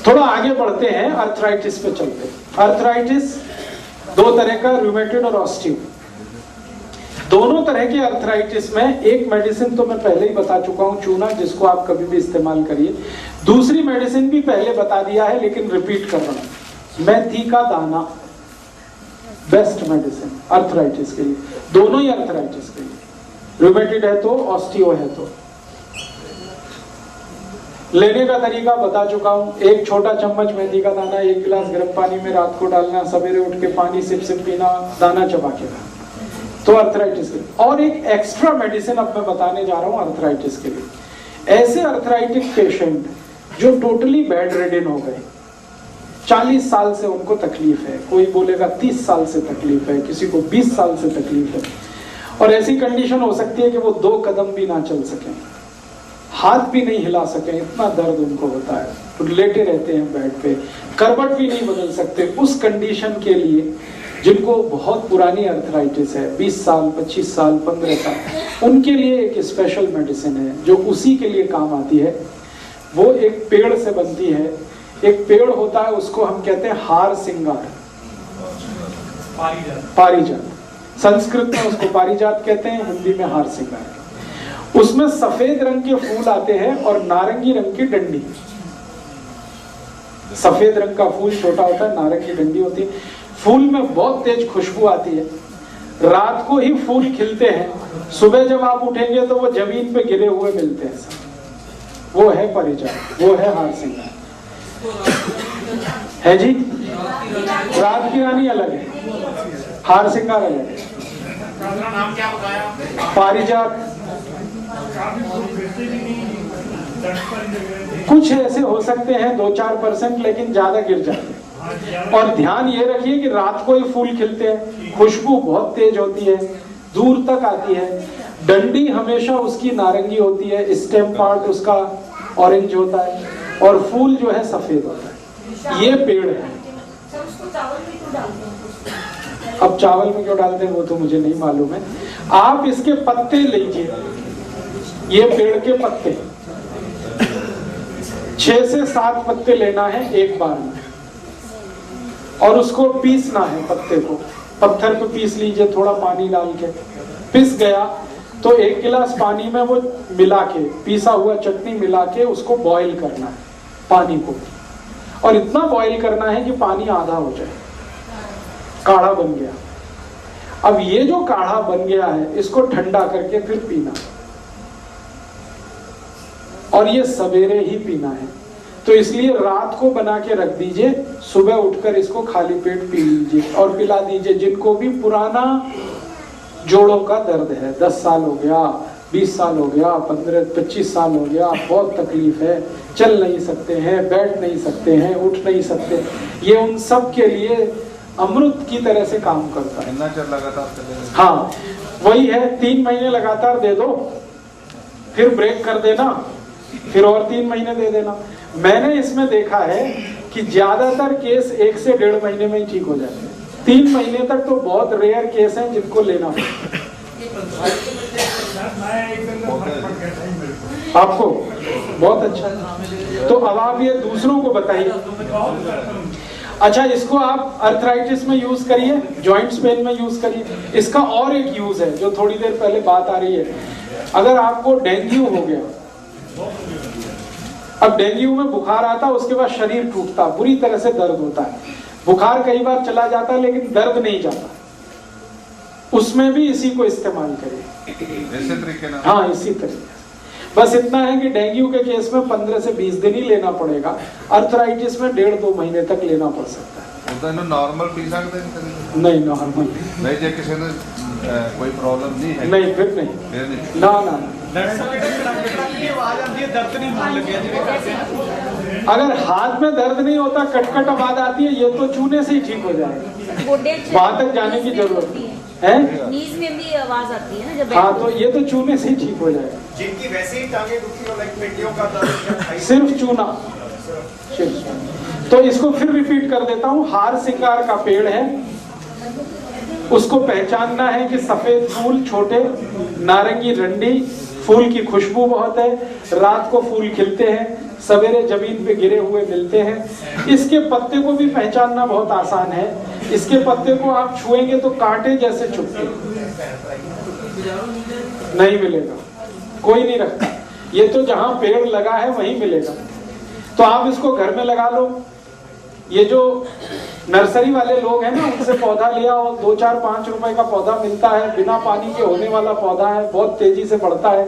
थोड़ा आगे बढ़ते हैं, अर्थराइटिस पे चलते हैं। अर्थराइटिस दो तरह का, रूमेटॉइड और ऑस्टियो। दोनों तरह के अर्थराइटिस में एक मेडिसिन तो मैं पहले ही बता चुका हूं, चूना, जिसको आप कभी भी इस्तेमाल करिए। दूसरी मेडिसिन भी पहले बता दिया है, लेकिन रिपीट कर रहा हूं, मेथी का दाना बेस्ट मेडिसिन अर्थराइटिस के लिए, दोनों ही अर्थराइटिस के लिए, रूमेटॉइड है तो, ऑस्टियो है तो। लेने का तरीका बता चुका हूं, एक छोटा चम्मच मेथी का दाना 1 गिलास गर्म पानी में रात को डालना, सवेरे उठ के पानी सिप सिप पीना, दाना चबा के खाना, तो अर्थराइटिस के लिए। और एक एक्स्ट्रा मेडिसिन अब मैं बताने जा रहा हूं अर्थराइटिस के लिए। ऐसे अर्थराइटिक पेशेंट जो टोटली बेड रिडन हो गए, 40 साल से उनको तकलीफ है, कोई बोलेगा 30 साल से तकलीफ है, किसी को 20 साल से तकलीफ है, और ऐसी कंडीशन हो सकती है कि वो 2 कदम भी ना चल सकें, हाथ भी नहीं हिला सके, इतना दर्द उनको होता है, तो लेटे रहते हैं बेड पे, करवट भी नहीं बदल सकते। उस कंडीशन के लिए जिनको बहुत पुरानी अर्थराइटिस है, 20 साल, 25 साल, 15 साल, उनके लिए एक स्पेशल मेडिसिन है जो उसी के लिए काम आती है। वो एक पेड़ से बनती है, एक पेड़ होता है, उसको हम कहते हैं हार सिंगार, पारिजात। संस्कृत में उसको पारिजात कहते हैं, हिंदी में हार सिंगार। उसमें सफेद रंग के फूल आते हैं और नारंगी रंग की डंडी। सफेद रंग का फूल छोटा होता है, नारंगी डंडी होती है। फूल में बहुत तेज खुशबू आती है, रात को ही फूल खिलते हैं, सुबह जब आप उठेंगे तो वो जमीन पे गिरे हुए मिलते हैं सब। वो है पारिजात, वो है हार सिंगार है जी। रात की रानी अलग है, हार सिंगार अलग है। नाम क्या बताया? पारिजात। कुछ ऐसे हो सकते हैं 2-4%, लेकिन ज्यादा गिर जाते हैं। और ध्यान ये रखिए कि रात को ही फूल खिलते हैं, खुशबू बहुत तेज होती है, दूर तक आती है। डंडी हमेशा उसकी नारंगी होती है, स्टेम पार्ट उसका ऑरेंज होता है, और फूल जो है सफेद होता है। ये पेड़ है। अब चावल में क्यों डालते हैं वो तो मुझे नहीं मालूम है। आप इसके पत्ते लीजिए, ये पेड़ के पत्ते 6 से 7 पत्ते लेना है एक बार में, और उसको पीसना है। पत्ते को पत्थर पे पीस लीजिए, थोड़ा पानी डाल के। पिस गया तो 1 गिलास पानी में वो मिला के, पीसा हुआ चटनी मिला के उसको बॉईल करना है पानी को, और इतना बॉईल करना है कि पानी आधा हो जाए, काढ़ा बन गया। अब ये जो काढ़ा बन गया है, इसको ठंडा करके फिर पीना, और ये सवेरे ही पीना है। तो इसलिए रात को बना के रख दीजिए, सुबह उठकर इसको खाली पेट पी लीजिए और पिला दीजिए। जिनको भी पुराना जोड़ों का दर्द है, 10 साल हो गया, 20 साल हो गया, 15-25 साल हो गया, बहुत तकलीफ है, चल नहीं सकते हैं, बैठ नहीं सकते हैं, उठ नहीं सकते, ये उन सब के लिए अमृत की तरह से काम करता है। लगातार हाँ, वही है, 3 महीने लगातार दे दो, फिर ब्रेक कर देना, फिर और 3 महीने दे देना। मैंने इसमें देखा है कि ज्यादातर केस 1 से 1.5 महीने में ही ठीक हो जाते हैं। 3 महीने तक तो बहुत रेयर केस हैं जिनको लेना पड़ता है। आपको बहुत अच्छा। तो अब आप ये दूसरों को बताइए। अच्छा, इसको आप अर्थराइटिस में यूज करिए, जॉइंट्स पेन में यूज करिए। इसका और एक यूज है जो थोड़ी देर पहले बात आ रही है। अगर आपको डेंगू हो गया, अब डेंगू में बुखार आता है, उसके बाद शरीर टूटता, बुरी तरह से दर्द होता है, बुखार कई बार चला जाता है लेकिन दर्द नहीं जाता, उसमें भी इसी को इस्तेमाल करिए। हाँ, इसी तरीके। बस इतना है कि डेंगू के केस में 15 से 20 दिन ही लेना पड़ेगा, अर्थराइटिस में 1.5-2 महीने तक लेना पड़ सकता है। नॉर्मल पी सकते हैं? नहीं, नॉर्मल नहीं, जो किसी ने कोई प्रॉब्लम नहीं है? नहीं, फिर नहीं, ना। अगर हाथ में दर्द नहीं होता, कटकट आवाज आती है, ये तो चूने से ही ठीक हो जाएगा, वहां तक जाने की जरूरत है। नीज में भी आवाज आती है ना जब। हाँ, तो ये तो चूने से ही ठीक हो जाएगा। जिनकी वैसे ही टांगे दुखी हो, लाइक पेटियों का दर्द, सिर्फ चूना। तो इसको फिर रिपीट कर देता हूँ। हार सिंगार का पेड़ है, उसको पहचानना है कि सफेद फूल छोटे, नारंगी डंडी, फूल की खुशबू बहुत है, रात को फूल खिलते हैं, सवेरे जमीन पे गिरे हुए मिलते हैं। इसके पत्ते को भी पहचानना बहुत आसान है। इसके पत्ते को आप छुएंगे तो कांटे जैसे चुभते, नहीं मिलेगा, कोई नहीं रखता। ये तो जहां पेड़ लगा है वहीं मिलेगा। तो आप इसको घर में लगा लो। ये जो नर्सरी वाले लोग हैं ना, उनसे पौधा लिया और 2-4-5 रुपए का पौधा मिलता है, बिना पानी के होने वाला पौधा है, बहुत तेजी से बढ़ता है,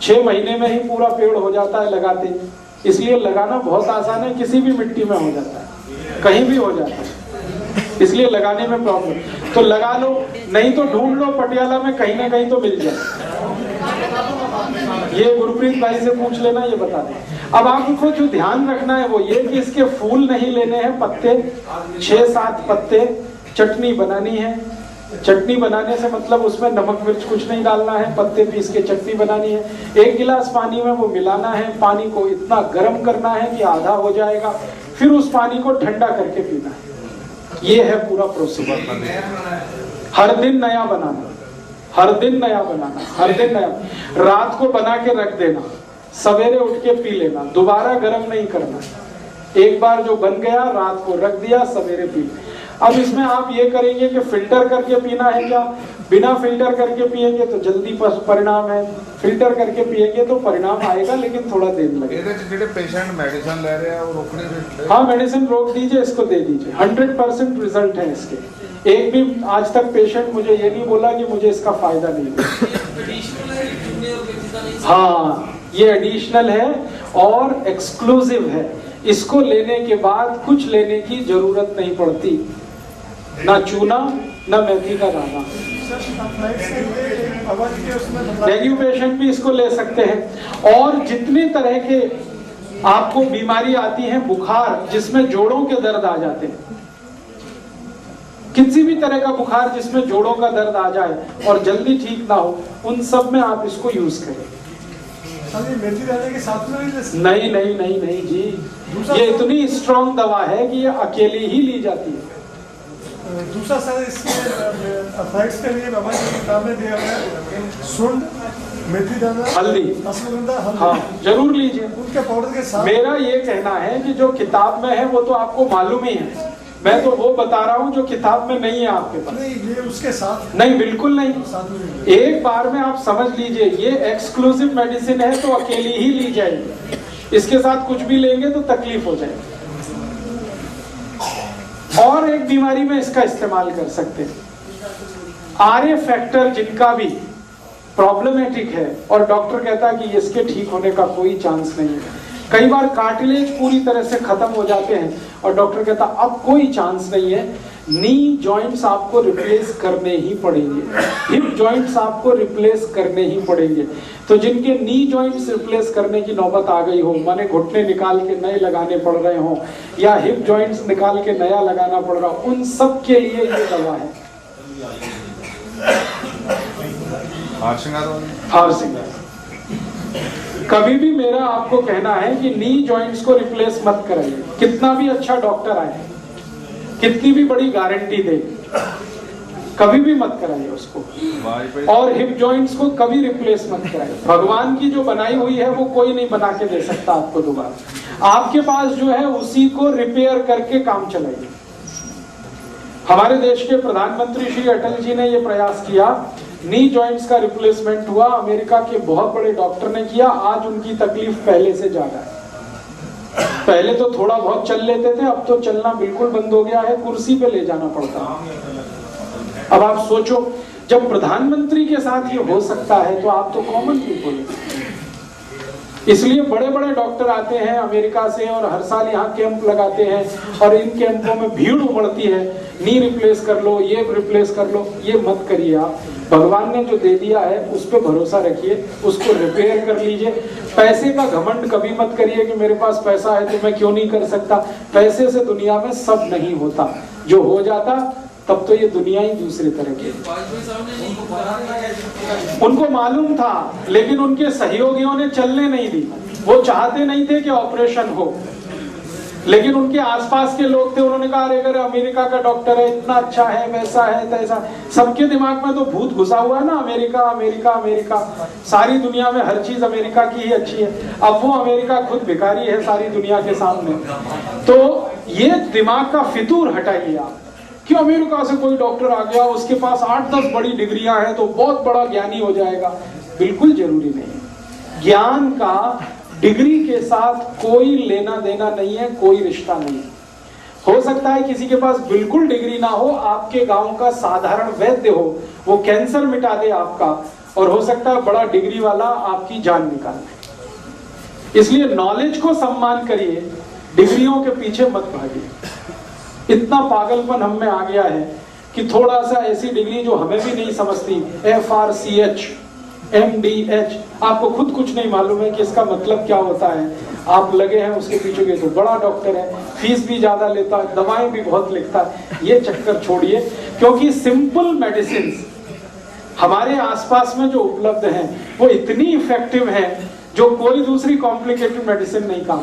6 महीने में ही पूरा पेड़ हो जाता है लगाते। इसलिए लगाना बहुत आसान है, किसी भी मिट्टी में हो जाता है, कहीं भी हो जाता है, इसलिए लगाने में प्रॉब्लम। तो लगा लो, नहीं तो ढूंढ लो, पटियाला में कहीं ना कहीं तो मिल जाए। ये गुरप्रीत भाई से पूछ लेना, ये बता दें। अब आपको जो ध्यान रखना है वो ये कि इसके फूल नहीं लेने हैं, पत्ते 6-7 पत्ते। चटनी बनानी है। चटनी बनाने से मतलब उसमें नमक मिर्च कुछ नहीं डालना है, पत्ते पीस के चटनी बनानी है। 1 गिलास पानी में वो मिलाना है, पानी को इतना गर्म करना है कि आधा हो जाएगा, फिर उस पानी को ठंडा करके पीना है। ये है पूरा प्रोसीजर। हर दिन नया बनाना, हर दिन नया बनाना, हर दिन नया। रात को बना के रख देना, सवेरे उठ के पी लेना, दोबारा गर्म नहीं करना। एक बार जो बन गया रात को रख दिया, सवेरे पी। अब इसमें आप ये करेंगे कि फिल्टर करके पीना है क्या? बिना फिल्टर करके पिएंगे तो जल्दी परिणाम है, फिल्टर करके पिएंगे तो परिणाम आएगा लेकिन थोड़ा देर लगेगा। ਜਿਹੜੇ पेशेंट मेडिसिन ले रहे हैं और रोकने, हाँ, मेडिसिन रोक दीजिए, इसको दे दीजिए। 100% रिजल्ट है इसके। एक भी आज तक पेशेंट मुझे ये नहीं बोला कि मुझे इसका फायदा नहीं है। हाँ, ये एडिशनल है और एक्सक्लूसिव है। इसको लेने के बाद कुछ लेने की जरूरत नहीं पड़ती, ना चूना ना मेथी का दाना। डेंगू पेशेंट भी इसको ले सकते हैं। और जितने तरह के आपको बीमारी आती है, बुखार जिसमें जोड़ों के दर्द आ जाते हैं, किसी भी तरह का बुखार जिसमें जोड़ों का दर्द आ जाए और जल्दी ठीक ना हो, उन सब में आप इसको यूज करें। मेथी दाने के साथ में नहीं नहीं नहीं नहीं जी, ये इतनी स्ट्रॉन्ग दवा है कि ये अकेली ही ली जाती है। दूसरा सर, इसके अर्थराइटिस के लिए बाबा जी किताब में दिया हुआ है सुंड, मेथी दाना, हल्दी, अश्वगंधा, हल्दी। हाँ, जरूर लीजिए। उनके पाउडर के साथ मेरा ये कहना है कि जो किताब में है वो तो आपको मालूम ही है, मैं तो वो बता रहा हूँ जो किताब में नहीं है आपके पास। नहीं, ये उसके साथ नहीं, बिल्कुल नहीं। साथ में एक बार में आप समझ लीजिए, ये एक्सक्लूसिव मेडिसिन है तो अकेली ही ली जाएगी। इसके साथ कुछ भी लेंगे तो तकलीफ हो जाएगी। और एक बीमारी में इसका इस्तेमाल कर सकते हैं। आरए फैक्टर जिनका भी प्रॉब्लमेटिक है और डॉक्टर कहता है कि इसके ठीक होने का कोई चांस नहीं है। कई बार कार्टिलेज पूरी तरह से खत्म हो जाते हैं और डॉक्टर कहता अब कोई चांस नहीं है, नी जॉइंट्स आपको रिप्लेस करने ही पड़ेंगे, हिप जॉइंट्स आपको रिप्लेस करने ही पड़ेंगे। तो जिनके नी जॉइंट्स रिप्लेस करने की नौबत आ गई हो, माने घुटने निकाल के नए लगाने पड़ रहे हो या हिप जॉइंट्स निकाल के नया लगाना पड़ रहा हो, उन सब के लिए ये दवा है। हार सिंगार। कभी भी मेरा आपको कहना है कि नी जॉइंट्स को रिप्लेस मत कराइए, कितना भी अच्छा डॉक्टर आए, कितनी भी बड़ी गारंटी दे, कभी भी मत कराइए उसको। और हिप जॉइंट्स को कभी रिप्लेस मत कराइए। भगवान की जो बनाई हुई है वो कोई नहीं बना के दे सकता आपको दोबारा। आपके पास जो है उसी को रिपेयर करके काम चलाइए। हमारे देश के प्रधानमंत्री श्री अटल जी ने ये प्रयास किया, नी जॉइंट्स का रिप्लेसमेंट हुआ, अमेरिका के बहुत बड़े डॉक्टर ने किया। आज उनकी तकलीफ पहले से ज्यादा है। पहले तो थोड़ा बहुत चल लेते थे, अब तो चलना बिल्कुल बंद हो गया है, कुर्सी पे ले जाना पड़ता है। अब आप सोचो, जब प्रधानमंत्री के साथ ये हो सकता है तो आप तो कॉमन पीपल हैं। इसलिए बड़े बड़े डॉक्टर आते हैं अमेरिका से और हर साल यहाँ कैंप लगाते हैं और इन कैंपों में भीड़ उमड़ती है, नी रिप्लेस कर लो, ये रिप्लेस कर लो। ये मत करिए आप। भगवान ने जो दे दिया है उस पर भरोसा रखिए, उसको रिपेयर कर लीजिए। पैसे का घमंड कभी मत करिए कि मेरे पास पैसा है तो मैं क्यों नहीं कर सकता। पैसे से दुनिया में सब नहीं होता, जो हो जाता तब तो ये दुनिया ही दूसरी तरह की। उनको मालूम था लेकिन उनके सहयोगियों ने चलने नहीं दी। वो चाहते नहीं थे कि ऑपरेशन हो। लेकिन उनके आसपास के लोग थे, उन्होंने कहा अरे अगर अमेरिका का डॉक्टर है, इतना अच्छा है, वैसा है तैसा। सबके दिमाग में तो भूत घुसा हुआ है ना, अमेरिका अमेरिका अमेरिका, सारी दुनिया में हर चीज अमेरिका की ही अच्छी है। अब वो अमेरिका खुद भिखारी है सारी दुनिया के सामने। तो ये दिमाग का फितूर हटाइए आप कि अमेरिका से कोई डॉक्टर आ गया, उसके पास 8-10 बड़ी डिग्रियां हैं तो बहुत बड़ा ज्ञानी हो जाएगा। बिल्कुल जरूरी नहीं। ज्ञान का डिग्री के साथ कोई लेना देना नहीं है, कोई रिश्ता नहीं है। हो सकता है किसी के पास बिल्कुल डिग्री ना हो, आपके गांव का साधारण वैद्य हो, वो कैंसर मिटा दे आपका, और हो सकता है बड़ा डिग्री वाला आपकी जान निकाल दे। इसलिए नॉलेज को सम्मान करिए, डिग्रियों के पीछे मत भागिए। इतना पागलपन हम में आ गया है कि थोड़ा सा ऐसी डिग्री जो हमें भी नहीं समझती, FRCH MDH, आपको खुद कुछ नहीं मालूम है कि इसका मतलब क्या होता है, आप लगे हैं उसके पीछे के तो बड़ा डॉक्टर है, फीस भी ज्यादा लेता है, दवाएं भी बहुत लिखता है। ये चक्कर छोड़िए, क्योंकि सिंपल मेडिसिन हमारे आसपास में जो उपलब्ध हैं वो इतनी इफेक्टिव हैं जो कोई दूसरी कॉम्प्लिकेटेड मेडिसिन नहीं काम